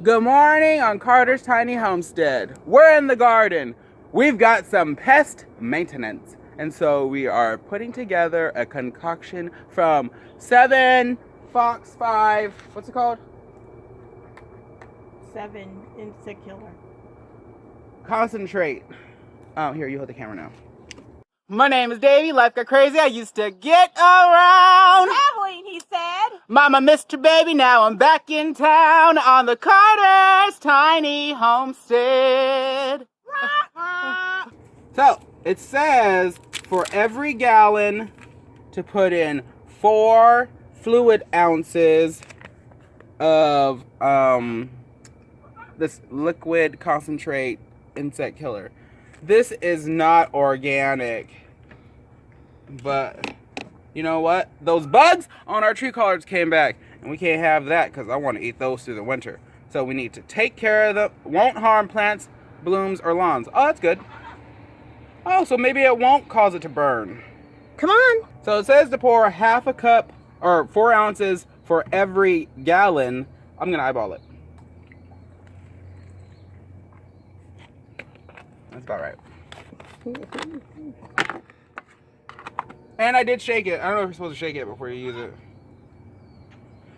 Good morning on Carter's Tiny Homestead. We're in the garden. We've got some pest maintenance. And so we are putting together a concoction from Sevin Fox 5. What's it called? Sevin Insect Killer Concentrate. Oh, here, you hold the camera now. My name is Davey. Life got crazy. I used to get around. Traveling, he said. Mama, Mr. Baby, now I'm back in town on the Carter's Tiny Homestead. So, it says for every gallon to put in 4 fluid ounces of this liquid concentrate insect killer. This is not organic, but you know what? Those bugs on our tree collards came back, and we can't have that because I want to eat those through the winter. So we need to take care of them. Won't harm plants, blooms, or lawns. Oh, that's good. Oh, so maybe it won't cause it to burn. Come on. So it says to pour half a cup or 4 ounces for every gallon. I'm gonna eyeball it. That's about right. And I did shake it. I don't know if you're supposed to shake it before you use it.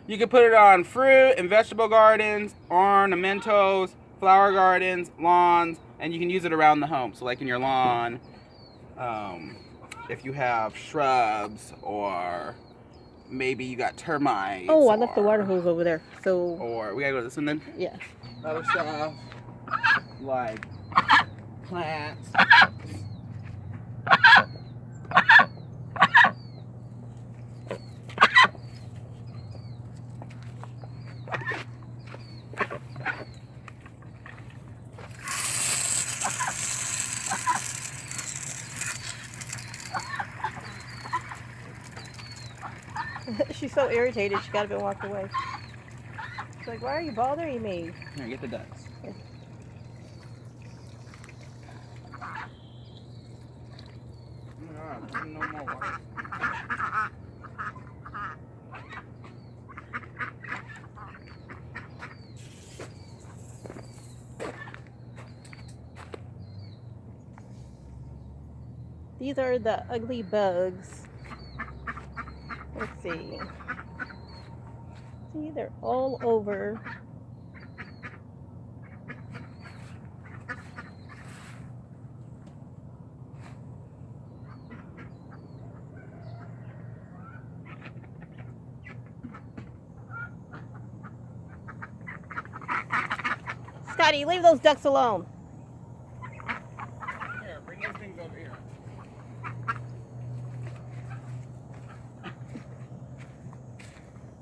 You can put it on fruit and vegetable gardens, ornamentals, flower gardens, lawns, and you can use it around the home. So like in your lawn, if you have shrubs, or maybe you got termites. Oh, I left the water hose over there. So. Or we gotta go to this one then? Yeah. Other stuff like plants. She's so irritated, she got up and walked away. She's like, why are you bothering me? Here, get the ducks. Yeah. No more water. These are the ugly bugs. Let's see. See, they're all over. Scotty, leave those ducks alone. Here, bring those things over here.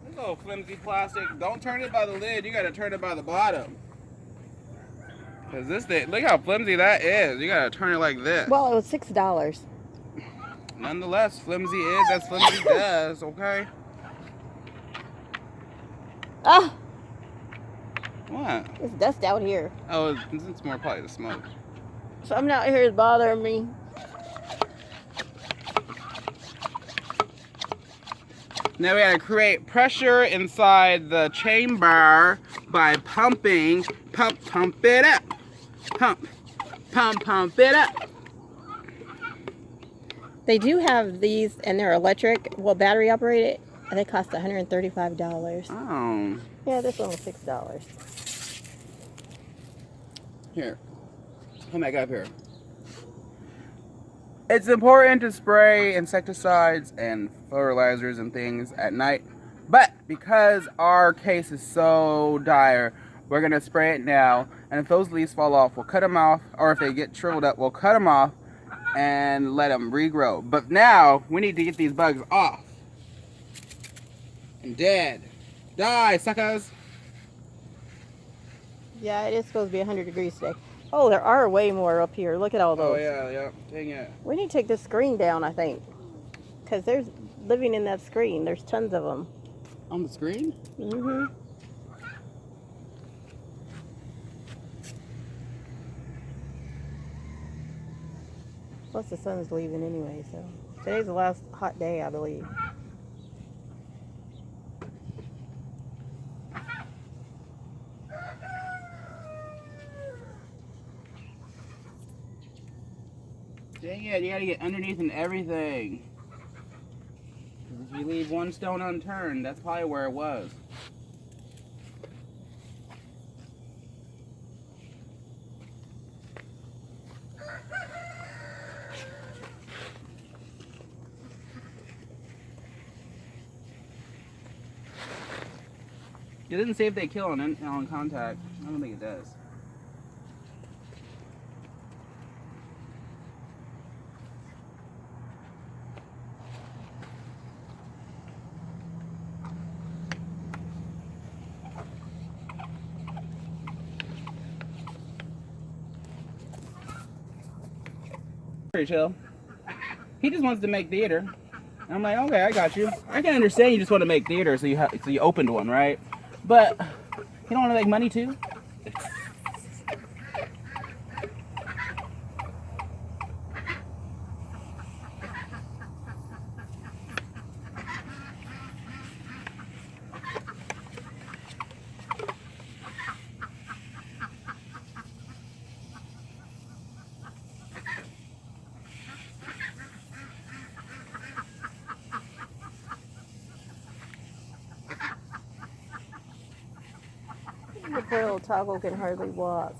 This little flimsy plastic. Don't turn it by the lid. You gotta turn it by the bottom. Cause this thing, look how flimsy that is. You gotta turn it like this. Well, it was $6. Nonetheless, flimsy is as flimsy does. Okay. Ah, What? it's dust out here. Oh, it's more probably the smoke. Something out here is bothering me. Now we gotta create pressure inside the chamber by pumping. Pump it up. Pump it up. They do have these, and they're electric, well, battery operated, and they cost $135. Oh. Yeah, this one was $6. Here. Come back up here. It's important to spray insecticides and fertilizers and things at night, but because our case is so dire, we're gonna spray it now, and if those leaves fall off, we'll cut them off, or if they get shriveled up, we'll cut them off and let them regrow. But now, we need to get these bugs off. And dead. Die, suckers! Yeah, it is supposed to be 100 degrees today. Oh, there are way more up here. Look at all those. Oh yeah, dang it. We need to take this screen down, I think. Because there's living in that screen. There's tons of them. On the screen? Mm-hmm. Plus the sun's leaving anyway, so. Today's the last hot day, I believe. Dang it, you gotta get underneath and everything. 'Cause if you leave one stone unturned, that's probably where it was. It didn't say if they kill on contact. I don't think it does. Pretty chill. He just wants to make theater. And I'm like, okay, I got you. I can understand you just want to make theater, so you opened one, right? But you don't want to make money too? The poor little Taco can hardly walk.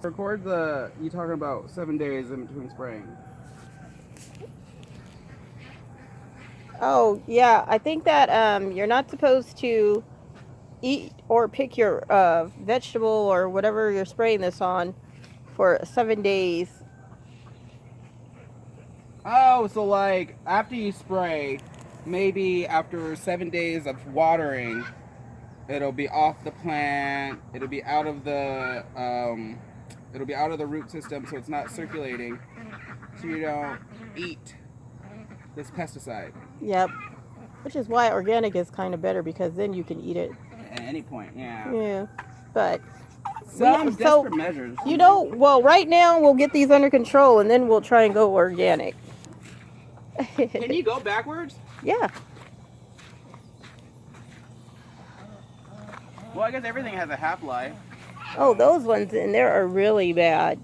Record you talking about 7 days in between spraying. Oh, yeah. I think that you're not supposed to eat or pick your vegetable or whatever you're spraying this on for 7 days. Oh, so like after you spray, maybe after 7 days of watering, it'll be off the plant. It'll be out of the root system, so it's not circulating. So you don't eat this pesticide. Yep. Which is why organic is kind of better, because then you can eat it. At any point, yeah. Yeah. But Some desperate measures. you know, well, right now we'll get these under control and then we'll try and go organic. Can you go backwards? Yeah. Well, I guess everything has a half-life. Oh, those ones in there are really bad.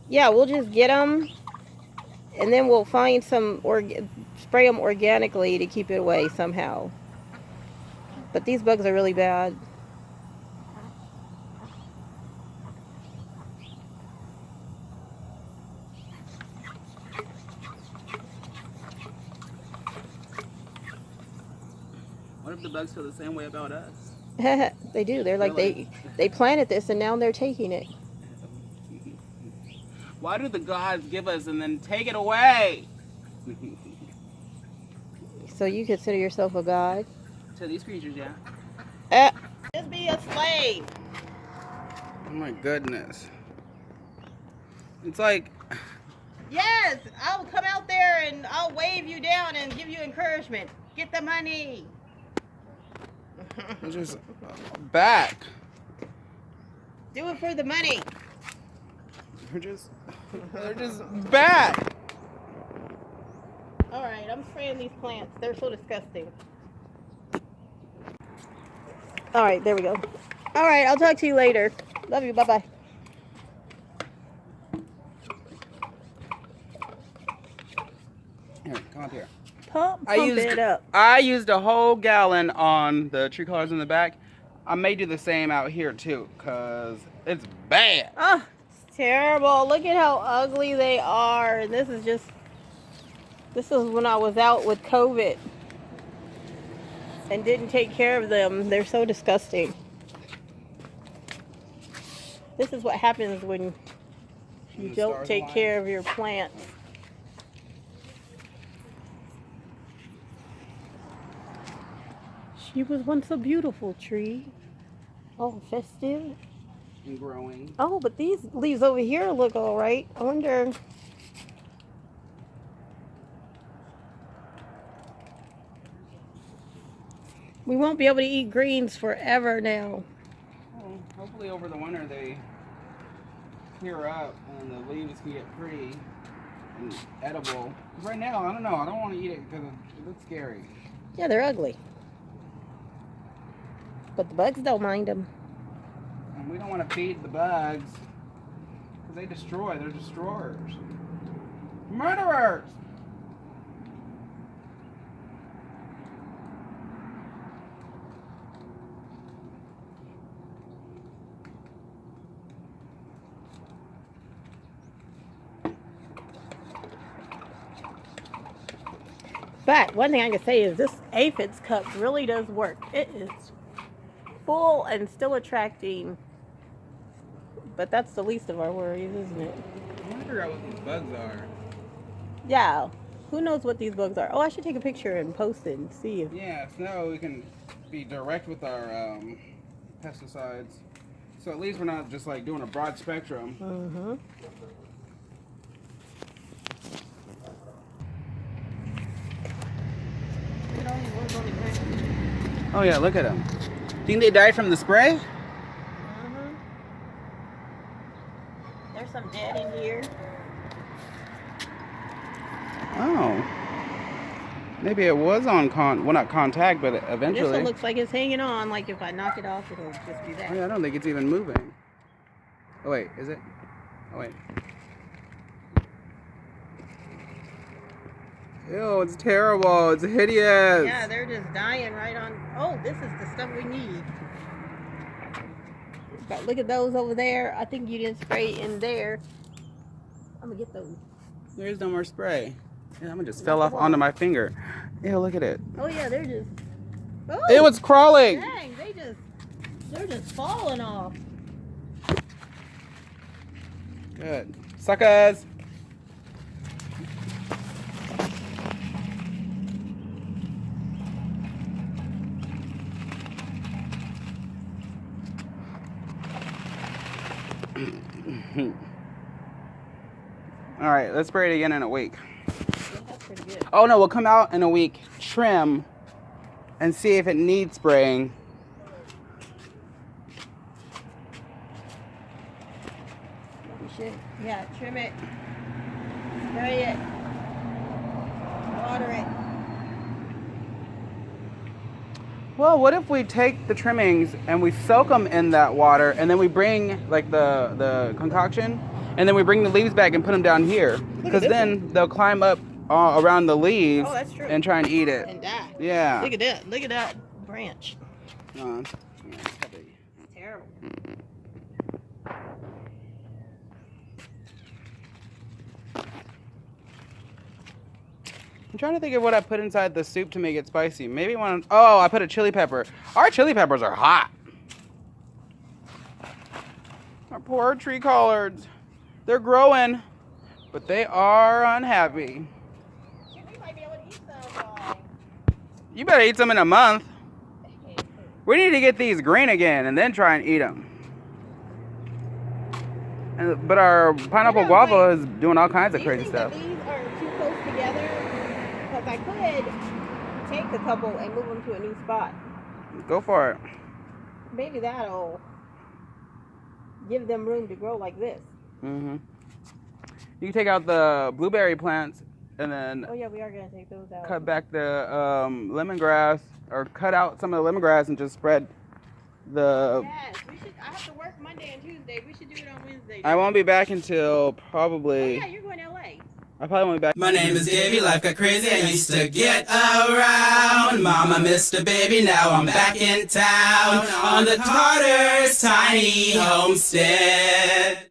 Yeah, we'll just get them and then we'll find some, spray them organically to keep it away somehow. But these bugs are really bad. What if the bugs feel the same way about us? They do. They're like, Really? they planted this and now they're taking it. Why do the gods give us and then take it away? So you consider yourself a god? To these creatures, yeah. Just be a slave. Oh my goodness. It's like... Yes, I'll come out there and I'll wave you down and give you encouragement. Get the money. They're just back. Do it for the money. They're just back. All right, I'm spraying these plants. They're so disgusting. All right, there we go. All right, I'll talk to you later. Love you. Bye-bye. Here, come up here. Pump it up. I used a whole gallon on the tree colors in the back. I may do the same out here too, cause it's bad. Oh, it's terrible. Look at how ugly they are. And this is when I was out with COVID and didn't take care of them. They're so disgusting. This is what happens when you don't take care of your plants. You was once a beautiful tree. All festive. And growing. Oh, but these leaves over here look all right. I wonder. We won't be able to eat greens forever now. Well, hopefully over the winter they clear up and the leaves can get pretty and edible. Right now, I don't know. I don't want to eat it because it looks scary. Yeah, they're ugly. But the bugs don't mind them. And we don't want to feed the bugs because they destroy. They're destroyers. Murderers! But one thing I can say is this aphids cup really does work. It is full and still attracting. But that's the least of our worries, isn't it? I want to figure out what these bugs are. Yeah. Who knows what these bugs are? Oh, I should take a picture and post it and see if... Yeah, so now we can be direct with our pesticides. So at least we're not just like doing a broad spectrum. Mm-hmm. Oh yeah, look at them. Think they died from the spray? Mm-hmm. There's some dead in here. Oh. Maybe it was on well, not contact, but eventually. This one looks like it's hanging on. Like if I knock it off, it'll just be that. Oh, yeah, I don't think it's even moving. Oh wait, is it? Oh wait. Ew, it's terrible. It's hideous. Yeah, they're just dying right on. Oh, this is the stuff we need. But look at those over there. I think you didn't spray in there. I'm gonna get those. There is no more spray. Yeah, that one just fell off onto my finger. Ew, look at it. Oh yeah, they're just. Oh, It was crawling. dang, they're just falling off. Good. Suckers. All right, let's spray it again in a week. Yeah, that's pretty good. Oh no, we'll come out in a week, trim, and see if it needs spraying. We should, yeah, trim it, spray it, water it. Well, what if we take the trimmings and we soak them in that water, and then we bring like the concoction, and then we bring the leaves back and put them down here, because then they'll climb up around the leaves and try and eat it. And die. Yeah. Look at that branch. It's It's terrible. I'm trying to think of what I put inside the soup to make it spicy. Maybe one. Oh, I put a chili pepper. Our chili peppers are hot. Our poor tree collards. They're growing, but they are unhappy. We might be able to eat some. You better eat some in a month. We need to get these green again and then try and eat them. But our pineapple guava is doing all kinds of crazy stuff. Do you think that these are too close together? Because I could take a couple and move them to a new spot. Go for it. Maybe that'll give them room to grow like this. Mm-hmm. You can take out the blueberry plants and then Oh yeah, we are gonna take those out. cut back the lemongrass, or cut out some of the lemongrass and just spread the... Yes, we should. I have to work Monday and Tuesday. We should do it on Wednesday. I won't be back until probably... Oh yeah, you're going to LA. I probably won't be back. My name is Davey, life got crazy, I used to get around. Mama missed a baby, now I'm back in town. On the Carter's tiny homestead.